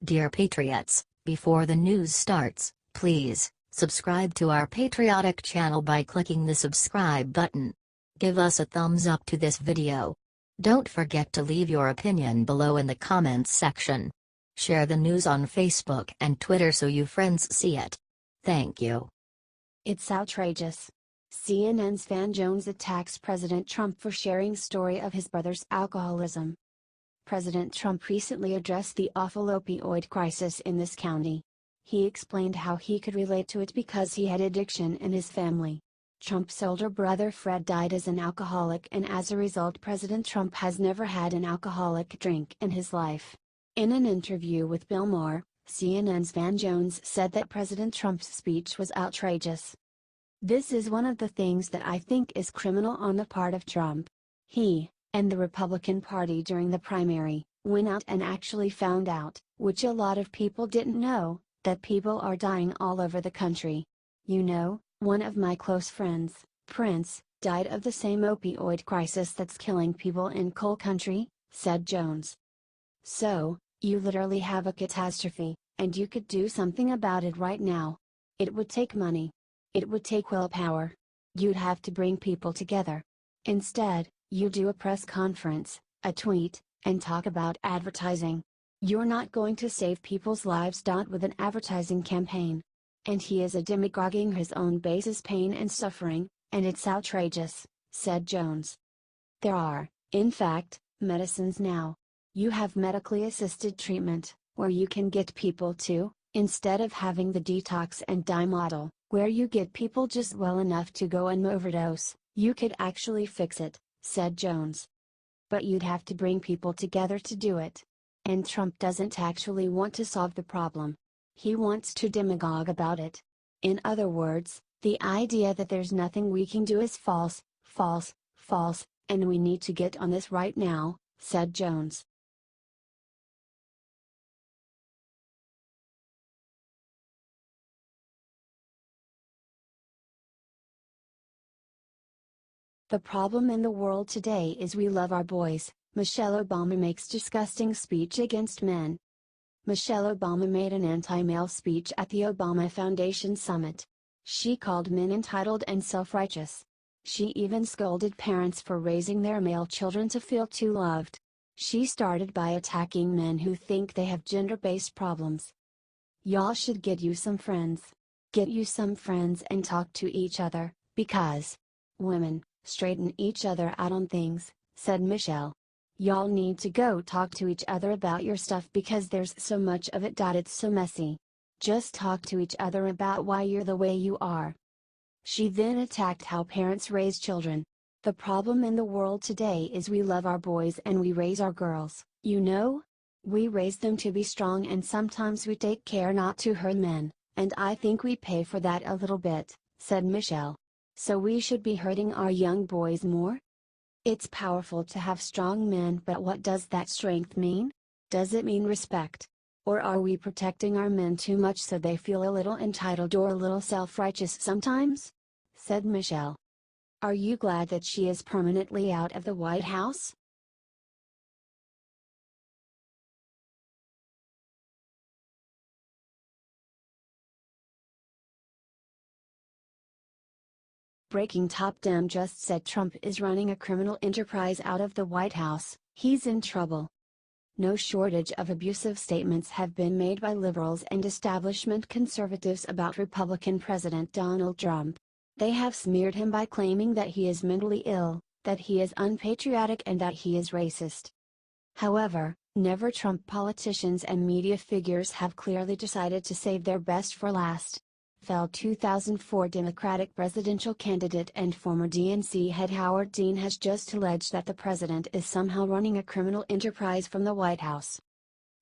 Dear Patriots, before the news starts, please subscribe to our patriotic channel by clicking the subscribe button. Give us a thumbs up to this video. Don't forget to leave your opinion below in the comments section. Share the news on Facebook and Twitter so your friends see it. Thank you. It's outrageous. CNN's Van Jones attacks President Trump for sharing story of his brother's alcoholism. President Trump recently addressed the awful opioid crisis in this county. He explained how he could relate to it because he had addiction in his family. Trump's older brother Fred died as an alcoholic, and as a result President Trump has never had an alcoholic drink in his life. In an interview with Bill Maher, CNN's Van Jones said that President Trump's speech was outrageous. "This is one of the things that I think is criminal on the part of Trump. He, and the Republican Party during the primary, went out and actually found out, which a lot of people didn't know, that people are dying all over the country. You know, one of my close friends, Prince, died of the same opioid crisis that's killing people in coal country," said Jones. "So, you literally have a catastrophe, and you could do something about it right now. It would take money. It would take willpower. You'd have to bring people together. Instead, you do a press conference, a tweet, and talk about advertising. You're not going to save people's lives. With an advertising campaign. And he is a demagoguing his own base's pain and suffering, and it's outrageous," said Jones. "There are, in fact, medicines now. You have medically assisted treatment, where you can get people to, instead of having the detox and die model, where you get people just well enough to go and overdose, you could actually fix it," said Jones. "But you'd have to bring people together to do it. And Trump doesn't actually want to solve the problem. He wants to demagogue about it. In other words, the idea that there's nothing we can do is false, false, false, and we need to get on this right now," said Jones. The problem in the world today is we love our boys. Michelle Obama makes disgusting speech against men. Michelle Obama made an anti-male speech at the Obama Foundation Summit. She called men entitled and self-righteous. She even scolded parents for raising their male children to feel too loved. She started by attacking men who think they have gender-based problems. "Y'all should get you some friends. Get you some friends and talk to each other, because women straighten each other out on things," said Michelle. "Y'all need to go talk to each other about your stuff because there's so much of it. It's so messy. Just talk to each other about why you're the way you are." She then attacked how parents raise children. "The problem in the world today is we love our boys and we raise our girls, you know? We raise them to be strong, and sometimes we take care not to hurt men, and I think we pay for that a little bit," said Michelle. "So we should be hurting our young boys more? It's powerful to have strong men, but what does that strength mean? Does it mean respect? Or are we protecting our men too much so they feel a little entitled or a little self-righteous sometimes?" said Michelle. Are you glad that she is permanently out of the White House? Breaking top down just said Trump is running a criminal enterprise out of the White House. He's in trouble. No shortage of abusive statements have been made by liberals and establishment conservatives about Republican President Donald Trump. They have smeared him by claiming that he is mentally ill, that he is unpatriotic, and that he is racist. However, never Trump politicians and media figures have clearly decided to save their best for last. Failed 2004 Democratic presidential candidate and former DNC head Howard Dean has just alleged that the president is somehow running a criminal enterprise from the White House.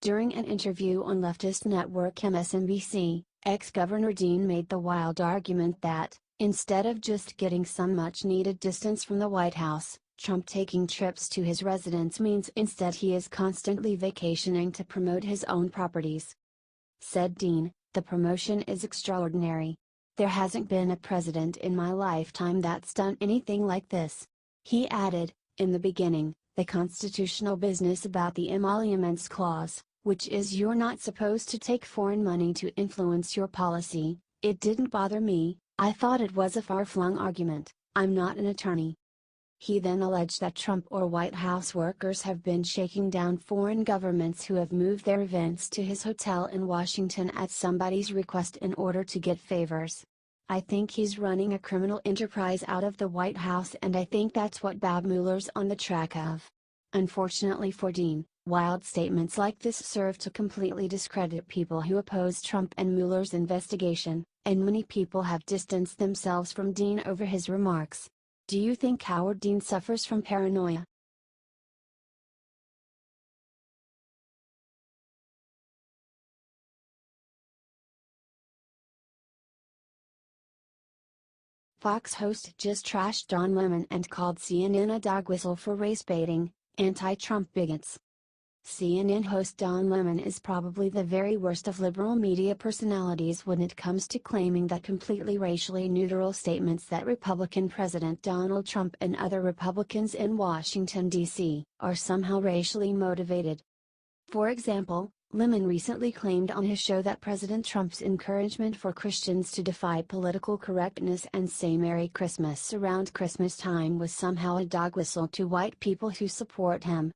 During an interview on leftist network MSNBC, ex-Governor Dean made the wild argument that, instead of just getting some much-needed distance from the White House, Trump taking trips to his residence means instead he is constantly vacationing to promote his own properties. Said Dean, "The promotion is extraordinary. There hasn't been a president in my lifetime that's done anything like this." He added, "In the beginning, the constitutional business about the emoluments clause, which is you're not supposed to take foreign money to influence your policy. It didn't bother me, I thought it was a far-flung argument. I'm not an attorney. He then alleged that Trump or White House workers have been shaking down foreign governments who have moved their events to his hotel in Washington at somebody's request in order to get favors. I think he's running a criminal enterprise out of the White House, and I think that's what Bob Mueller's on the track of. Unfortunately for Dean, wild statements like this serve to completely discredit people who oppose Trump and Mueller's investigation, and many people have distanced themselves from Dean over his remarks. Do you think Howard Dean suffers from paranoia? Fox host just trashed Don Lemon and called CNN a dog whistle for race baiting, anti-Trump bigots. CNN host Don Lemon is probably the very worst of liberal media personalities when it comes to claiming that completely racially neutral statements that Republican President Donald Trump and other Republicans in Washington, D.C., are somehow racially motivated. For example, Lemon recently claimed on his show that President Trump's encouragement for Christians to defy political correctness and say Merry Christmas around Christmas time was somehow a dog whistle to white people who support him.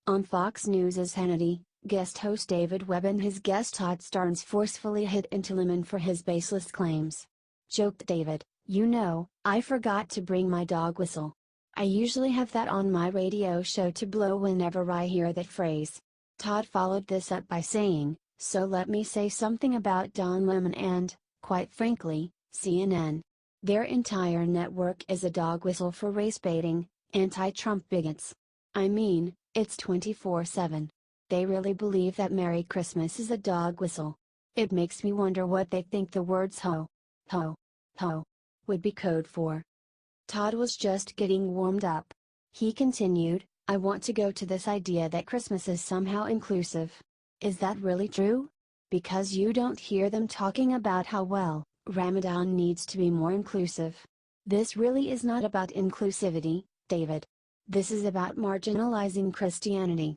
On Fox News' Hannity, guest host David Webb and his guest Todd Starnes forcefully hit into Lemon for his baseless claims. Joked David, "You know, I forgot to bring my dog whistle. I usually have that on my radio show to blow whenever I hear that phrase." Todd followed this up by saying, "So let me say something about Don Lemon and, quite frankly, CNN. Their entire network is a dog whistle for race baiting, anti-Trump bigots. I mean, it's 24/7. They really believe that Merry Christmas is a dog whistle. It makes me wonder what they think the words ho, ho, ho would be code for." Todd was just getting warmed up. He continued, "I want to go to this idea that Christmas is somehow inclusive. Is that really true? Because you don't hear them talking about how well, Ramadan needs to be more inclusive. This really is not about inclusivity, David. This is about marginalizing Christianity."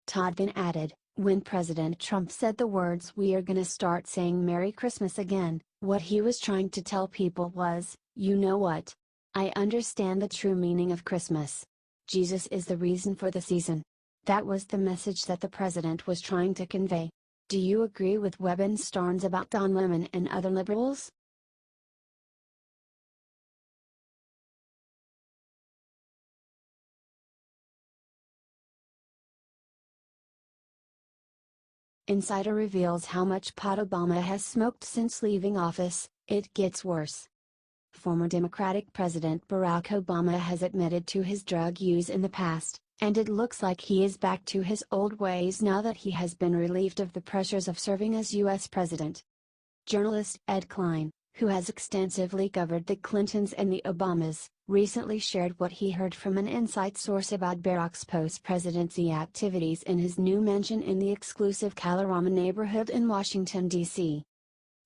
Todd then added, "When President Trump said the words 'we are gonna start saying Merry Christmas again,' what he was trying to tell people was, you know what? I understand the true meaning of Christmas. Jesus is the reason for the season." That was the message that the president was trying to convey. Do you agree with Webb and Starnes about Don Lemon and other liberals? Insider reveals how much pot Obama has smoked since leaving office. It gets worse. Former Democratic President Barack Obama has admitted to his drug use in the past, and it looks like he is back to his old ways now that he has been relieved of the pressures of serving as U.S. President. Journalist Ed Klein, who has extensively covered the Clintons and the Obamas, recently shared what he heard from an inside source about Barack's post-presidency activities in his new mansion in the exclusive Kalorama neighborhood in Washington, D.C.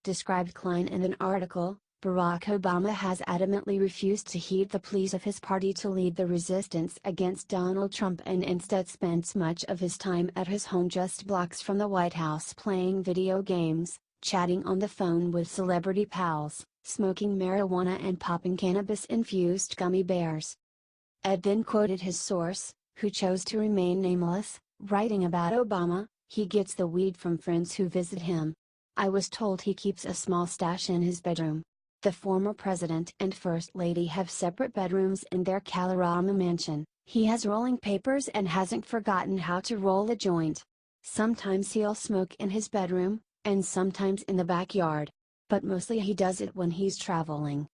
Described Klein in an article, Barack Obama has adamantly refused to heed the pleas of his party to lead the resistance against Donald Trump and instead spends much of his time at his home just blocks from the White House playing video games, chatting on the phone with celebrity pals, smoking marijuana and popping cannabis-infused gummy bears. Ed then quoted his source, who chose to remain nameless, writing about Obama, "He gets the weed from friends who visit him. I was told he keeps a small stash in his bedroom." The former president and first lady have separate bedrooms in their Kalorama mansion. He has rolling papers and hasn't forgotten how to roll a joint. Sometimes he'll smoke in his bedroom, and sometimes in the backyard. But mostly he does it when he's traveling.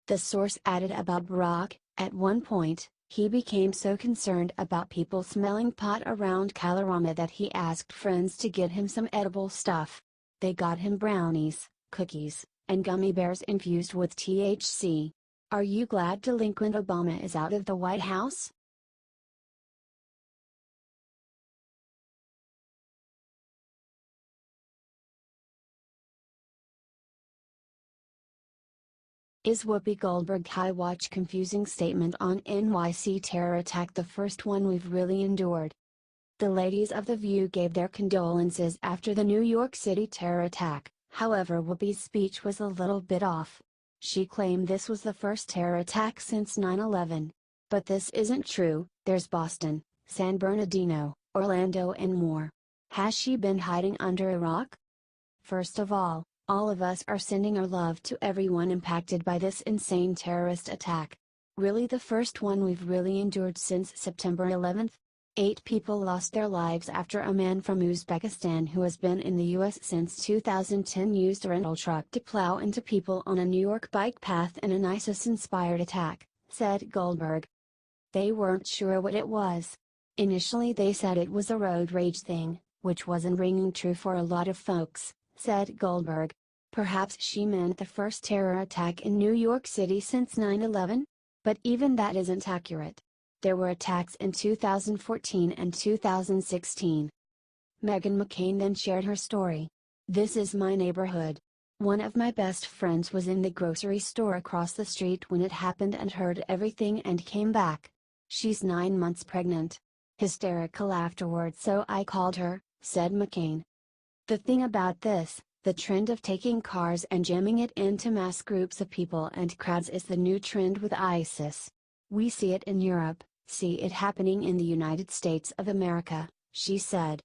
The source added about Barack, "At one point, he became so concerned about people smelling pot around Kalorama that he asked friends to get him some edible stuff. They got him brownies, cookies, and gummy bears infused with THC. Are you glad delinquent Obama is out of the White House?" Is Whoopi Goldberg high? Watch confusing statement on NYC terror attack, the first one we've really endured. The ladies of The View gave their condolences after the New York City terror attack. However, Whoopi's speech was a little bit off. She claimed this was the first terror attack since 9/11. But this isn't true. There's Boston, San Bernardino, Orlando and more. Has she been hiding under a rock? First of all of us are sending our love to everyone impacted by this insane terrorist attack. Really the first one we've really endured since September 11th? 8 people lost their lives after a man from Uzbekistan who has been in the US since 2010 used a rental truck to plow into people on a New York bike path in an ISIS-inspired attack, said Goldberg. They weren't sure what it was. Initially they said it was a road rage thing, which wasn't ringing true for a lot of folks, said Goldberg. Perhaps she meant the first terror attack in New York City since 9/11? But even that isn't accurate. There were attacks in 2014 and 2016. Meghan McCain then shared her story. This is my neighborhood. One of my best friends was in the grocery store across the street when it happened and heard everything and came back. She's 9 months pregnant. Hysterical afterwards, so I called her, said McCain. The thing about this, the trend of taking cars and jamming it into mass groups of people and crowds is the new trend with ISIS. We see it in Europe, see it happening in the United States of America, she said.